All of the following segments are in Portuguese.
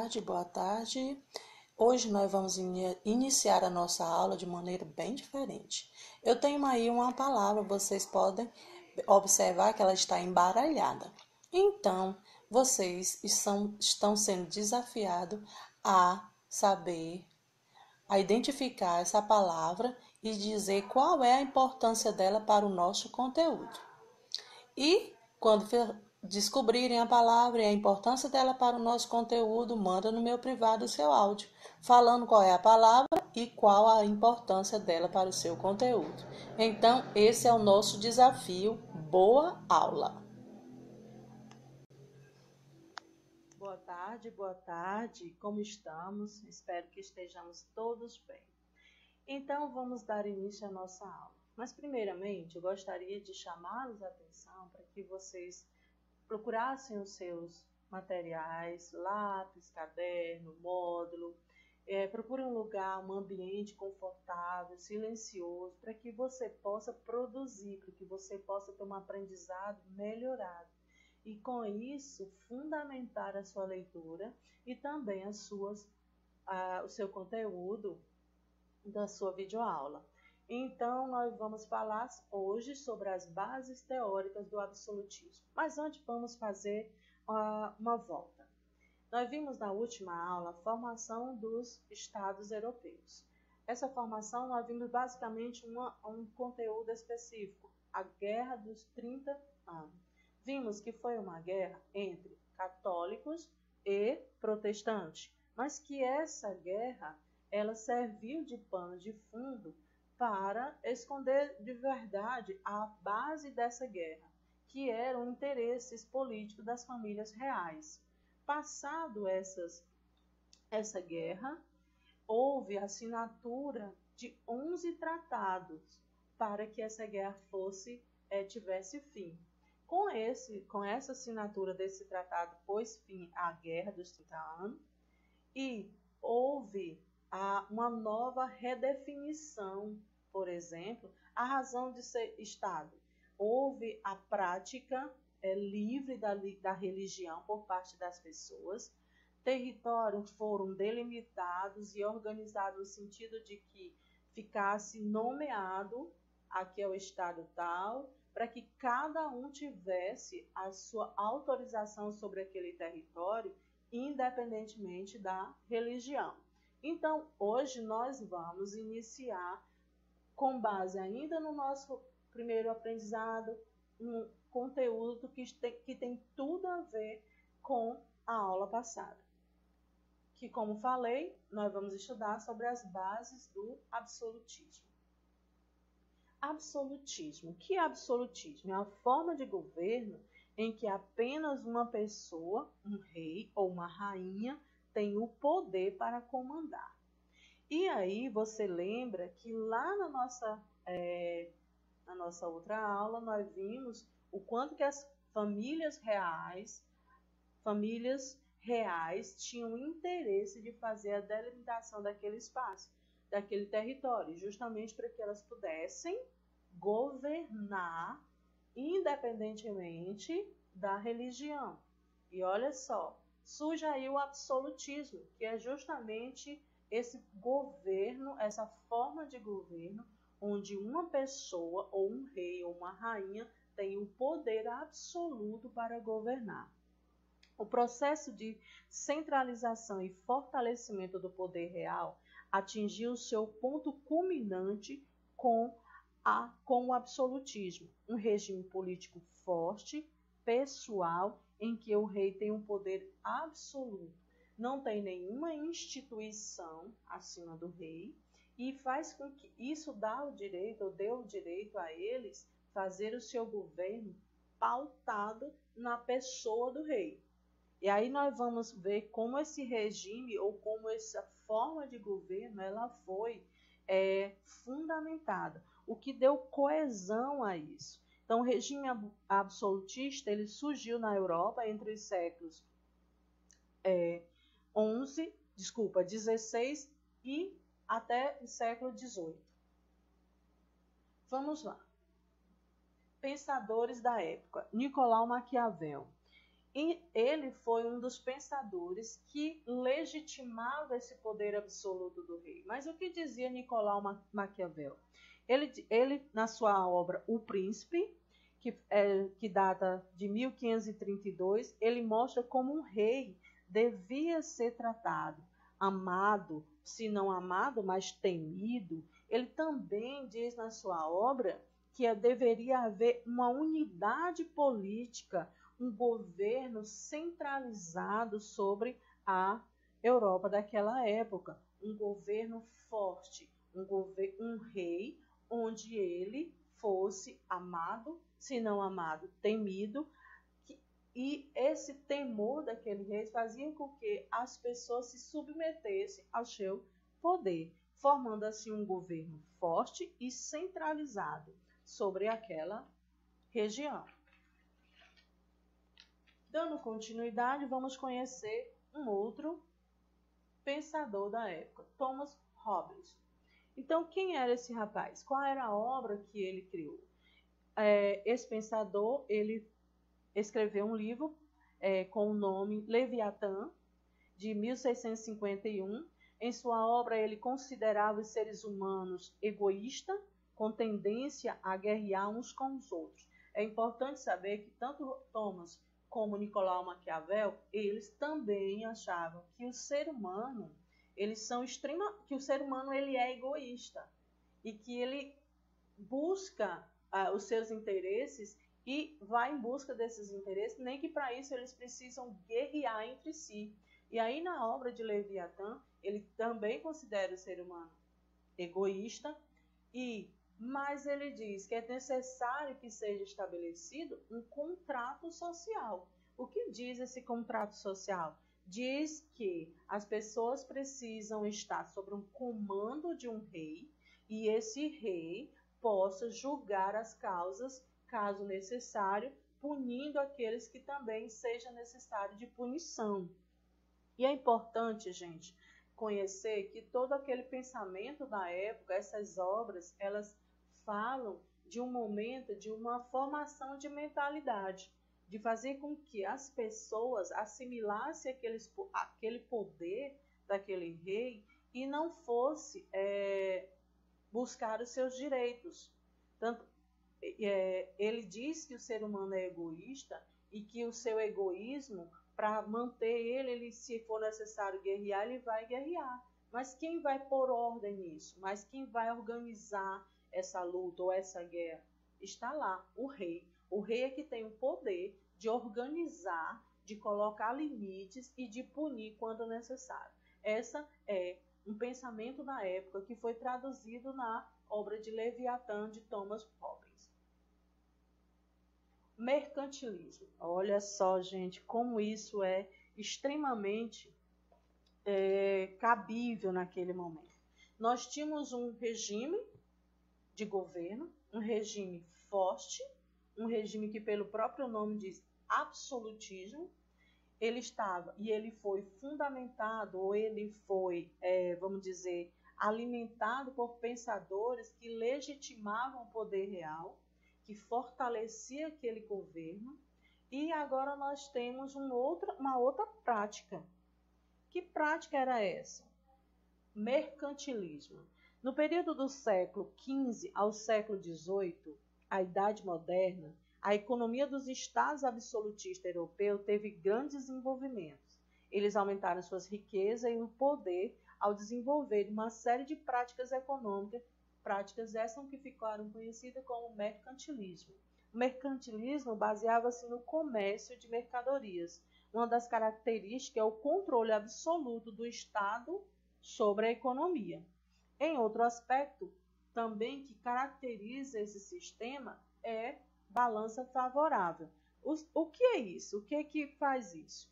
tarde, boa tarde. Hoje nós vamos iniciar a nossa aula de maneira bem diferente. Eu tenho aí uma palavra, vocês podem observar que ela está embaralhada. Então, vocês estão sendo desafiados a saber, a identificar essa palavra e dizer qual é a importância dela para o nosso conteúdo. E quando descobrirem a palavra e a importância dela para o nosso conteúdo, manda no meu privado o seu áudio, falando qual é a palavra e qual a importância dela para o seu conteúdo. Então, esse é o nosso desafio. Boa aula! Boa tarde, como estamos? Espero que estejamos todos bem. Então, vamos dar início à nossa aula. Mas, primeiramente, eu gostaria de chamá-los a atenção para que vocês procurassem os seus materiais, lápis, caderno, módulo. Procure um lugar, um ambiente confortável, silencioso, para que você possa produzir, para que você possa ter um aprendizado melhorado. E, com isso, fundamentar a sua leitura e também o seu conteúdo da sua videoaula. Então, nós vamos falar hoje sobre as bases teóricas do absolutismo. Mas antes, vamos fazer uma volta. Nós vimos na última aula a formação dos Estados europeus. Essa formação, nós vimos basicamente um conteúdo específico, a Guerra dos 30 anos. Vimos que foi uma guerra entre católicos e protestantes, mas que essa guerra ela serviu de pano de fundo para esconder de verdade a base dessa guerra, que eram interesses políticos das famílias reais. Passado essa guerra, houve a assinatura de 11 tratados para que essa guerra tivesse fim. Com essa assinatura desse tratado, pôs fim à Guerra dos 30 anos e houve uma nova redefinição, por exemplo, a razão de ser Estado. Houve a prática livre da religião por parte das pessoas, territórios foram delimitados e organizados no sentido de que ficasse nomeado, aqui é o Estado tal, para que cada um tivesse a sua autorização sobre aquele território, independentemente da religião. Então, hoje nós vamos iniciar, com base ainda no nosso primeiro aprendizado, um conteúdo que tem tudo a ver com a aula passada. Que, como falei, nós vamos estudar sobre as bases do absolutismo. Absolutismo. O que é absolutismo? É a forma de governo em que apenas uma pessoa, um rei ou uma rainha, tem o poder para comandar. E aí você lembra que lá na nossa outra aula nós vimos o quanto que as famílias reais tinham interesse de fazer a delimitação daquele espaço, daquele território, justamente para que elas pudessem governar independentemente da religião. E olha só, surge aí o absolutismo, que é justamente esse governo, essa forma de governo, onde uma pessoa, ou um rei, ou uma rainha, tem o poder absoluto para governar. O processo de centralização e fortalecimento do poder real atingiu seu ponto culminante com o absolutismo, um regime político forte, pessoal, em que o rei tem um poder absoluto, não tem nenhuma instituição acima do rei, e faz com que isso deu o direito a eles fazer o seu governo pautado na pessoa do rei. E aí nós vamos ver como esse regime ou como essa forma de governo ela foi fundamentada, o que deu coesão a isso. Então, o regime absolutista ele surgiu na Europa entre os séculos 16 e até o século 18. Vamos lá. Pensadores da época. Nicolau Maquiavel. E ele foi um dos pensadores que legitimava esse poder absoluto do rei. Mas o que dizia Nicolau Maquiavel? Ele na sua obra O Príncipe, que data de 1532, ele mostra como um rei devia ser tratado, amado, se não amado, mas temido. Ele também diz na sua obra que deveria haver uma unidade política, um governo centralizado sobre a Europa daquela época, um governo forte, um rei onde ele fosse amado, se não amado, temido, e esse temor daquele rei fazia com que as pessoas se submetessem ao seu poder, formando assim um governo forte e centralizado sobre aquela região. Dando continuidade, vamos conhecer um outro pensador da época, Thomas Hobbes. Então, quem era esse rapaz? Qual era a obra que ele criou? Esse pensador, ele escreveu um livro com o nome Leviatã, de 1651. Em sua obra, ele considerava os seres humanos egoístas, com tendência a guerrear uns com os outros. É importante saber que tanto Thomas como Nicolau Maquiavel, eles também achavam que o ser humano, que o ser humano ele é egoísta e que ele busca os seus interesses e vai em busca desses interesses, nem que para isso eles precisam guerrear entre si. E aí na obra de Leviatã, ele também considera o ser humano egoísta, mas ele diz que é necessário que seja estabelecido um contrato social. O que diz esse contrato social? Diz que as pessoas precisam estar sob um comando de um rei e esse rei possa julgar as causas, caso necessário, punindo aqueles que também seja necessário de punição. E é importante, gente, conhecer que todo aquele pensamento da época, essas obras, elas falam de um momento, de uma formação de mentalidade, de fazer com que as pessoas assimilassem aquele poder daquele rei e não fosse buscar os seus direitos. Tanto, ele diz que o ser humano é egoísta e que o seu egoísmo, para manter ele, se for necessário guerrear, ele vai guerrear. Mas quem vai pôr ordem nisso? Mas quem vai organizar essa luta ou essa guerra? Está lá, o rei. O rei é que tem o poder de organizar, de colocar limites e de punir quando necessário. Essa é um pensamento da época que foi traduzido na obra de Leviatã de Thomas Hobbes. Mercantilismo. Olha só, gente, como isso é extremamente cabível naquele momento. Nós tínhamos um regime de governo, um regime forte, um regime que pelo próprio nome diz absolutismo. Ele estava e ele foi fundamentado, ou ele foi, vamos dizer, alimentado por pensadores que legitimavam o poder real, que fortalecia aquele governo. E agora nós temos uma outra prática. Que prática era essa? Mercantilismo. No período do século XV ao século XVIII, a Idade Moderna, a economia dos estados absolutistas europeus teve grandes desenvolvimentos. Eles aumentaram suas riquezas e o poder ao desenvolver uma série de práticas econômicas, práticas essas que ficaram conhecidas como mercantilismo. O mercantilismo baseava-se no comércio de mercadorias. Uma das características é o controle absoluto do Estado sobre a economia. Em outro aspecto, também que caracteriza esse sistema é balança favorável. O que é isso? O que é que faz isso?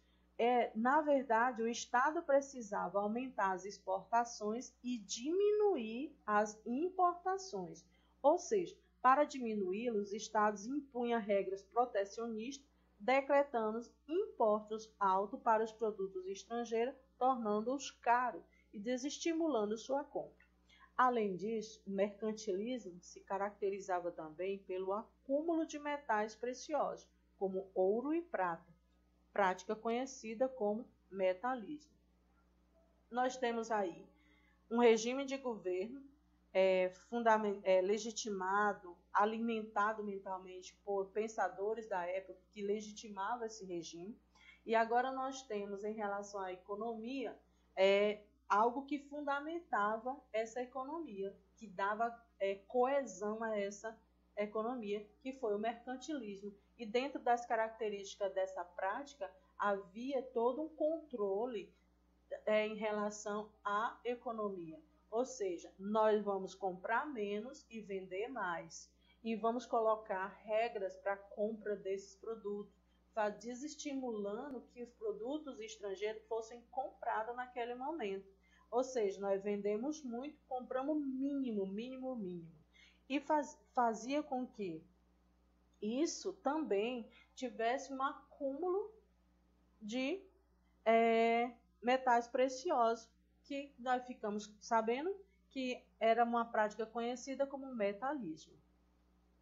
Na verdade, o Estado precisava aumentar as exportações e diminuir as importações. Ou seja, para diminuí-los, os Estados impunham regras protecionistas, decretando impostos altos para os produtos estrangeiros, tornando-os caros e desestimulando sua compra. Além disso, o mercantilismo se caracterizava também pelo acúmulo de metais preciosos, como ouro e prata, prática conhecida como metalismo. Nós temos aí um regime de governo legitimado, alimentado mentalmente por pensadores da época que legitimavam esse regime. E agora nós temos, em relação à economia, algo que fundamentava essa economia, que dava coesão a essa economia, que foi o mercantilismo. E dentro das características dessa prática, havia todo um controle em relação à economia. Ou seja, nós vamos comprar menos e vender mais. E vamos colocar regras para a compra desses produtos, desestimulando que os produtos estrangeiros fossem comprados naquele momento. Ou seja, nós vendemos muito, compramos mínimo. E fazia com que isso também tivesse um acúmulo de metais preciosos, que nós ficamos sabendo que era uma prática conhecida como metalismo.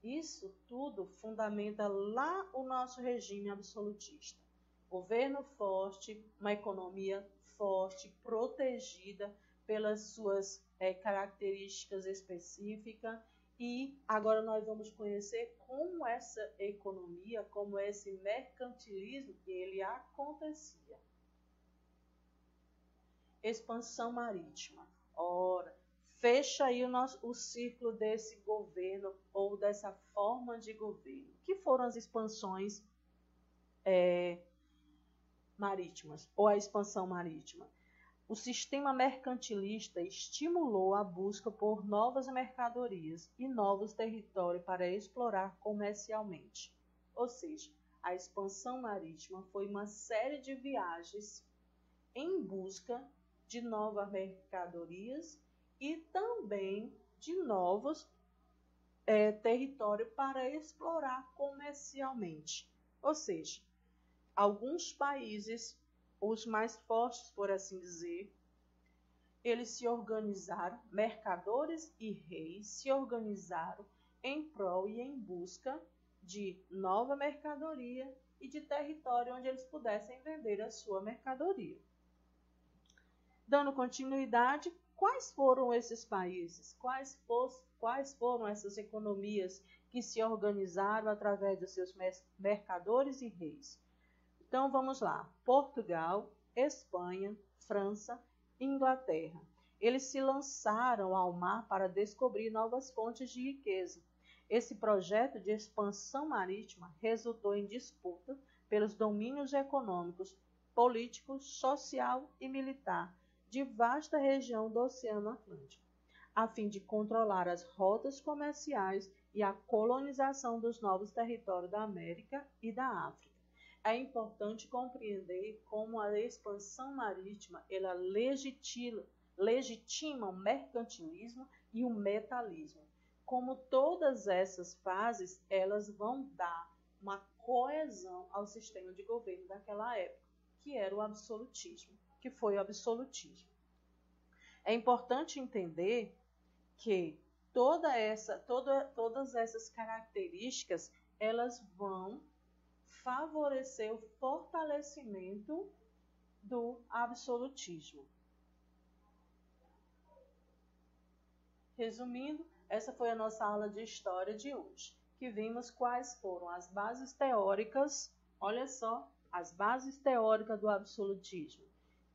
Isso tudo fundamenta lá o nosso regime absolutista. Governo forte, uma economia forte, protegida pelas suas características específicas. E agora nós vamos conhecer como essa economia, como esse mercantilismo, ele acontecia. Expansão marítima. Ora, fecha aí o círculo desse governo ou dessa forma de governo. O que foram as expansões marítimas ou a expansão marítima? O sistema mercantilista estimulou a busca por novas mercadorias e novos territórios para explorar comercialmente. Ou seja, a expansão marítima foi uma série de viagens em busca de novas mercadorias e também de novos territórios para explorar comercialmente. Ou seja, alguns países, os mais fortes, por assim dizer, eles se organizaram, mercadores e reis se organizaram em prol e em busca de nova mercadoria e de território onde eles pudessem vender a sua mercadoria. Dando continuidade, quais foram esses países? Quais foram essas economias que se organizaram através dos seus mercadores e reis? Então vamos lá: Portugal, Espanha, França e Inglaterra. Eles se lançaram ao mar para descobrir novas fontes de riqueza. Esse projeto de expansão marítima resultou em disputa pelos domínios econômicos, políticos, social e militar de vasta região do Oceano Atlântico, a fim de controlar as rotas comerciais e a colonização dos novos territórios da América e da África. É importante compreender como a expansão marítima ela legitima o mercantilismo e o metalismo. Como todas essas fases, elas vão dar uma coesão ao sistema de governo daquela época, que era o absolutismo, que foi o absolutismo. É importante entender que todas essas características, elas vão favorecer o fortalecimento do absolutismo. Resumindo, essa foi a nossa aula de história de hoje, que vimos quais foram as bases teóricas, olha só, as bases teóricas do absolutismo.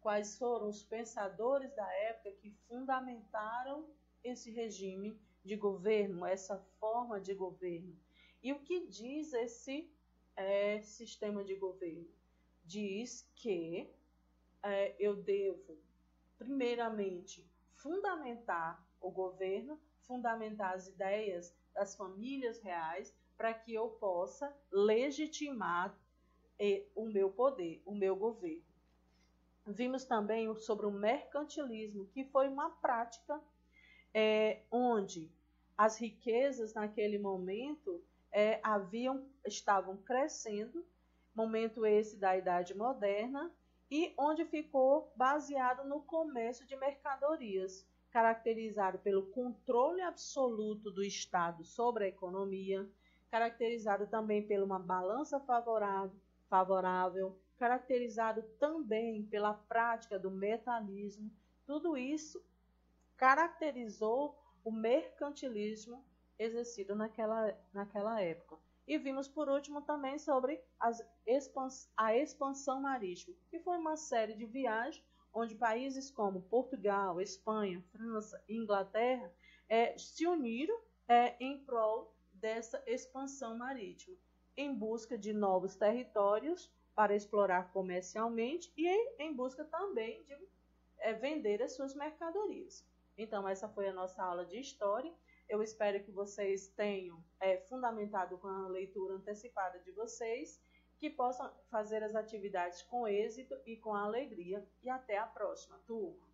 Quais foram os pensadores da época que fundamentaram esse regime de governo, essa forma de governo. E o que diz esse sistema de governo? Diz que eu devo, primeiramente, fundamentar o governo, fundamentar as ideias das famílias reais, para que eu possa legitimar o meu poder, o meu governo. Vimos também sobre o mercantilismo, que foi uma prática onde as riquezas naquele momento estavam crescendo, momento esse da Idade Moderna, e onde ficou baseado no comércio de mercadorias, caracterizado pelo controle absoluto do Estado sobre a economia, caracterizado também por uma balança favorável, caracterizado também pela prática do metalismo. Tudo isso caracterizou o mercantilismo exercido naquela época. E vimos por último também sobre a expansão marítima, que foi uma série de viagens onde países como Portugal, Espanha, França e Inglaterra se uniram em prol dessa expansão marítima, em busca de novos territórios para explorar comercialmente e em busca também de vender as suas mercadorias. Então, essa foi a nossa aula de História. Eu espero que vocês tenham fundamentado com a leitura antecipada de vocês, que possam fazer as atividades com êxito e com alegria. E até a próxima, turma!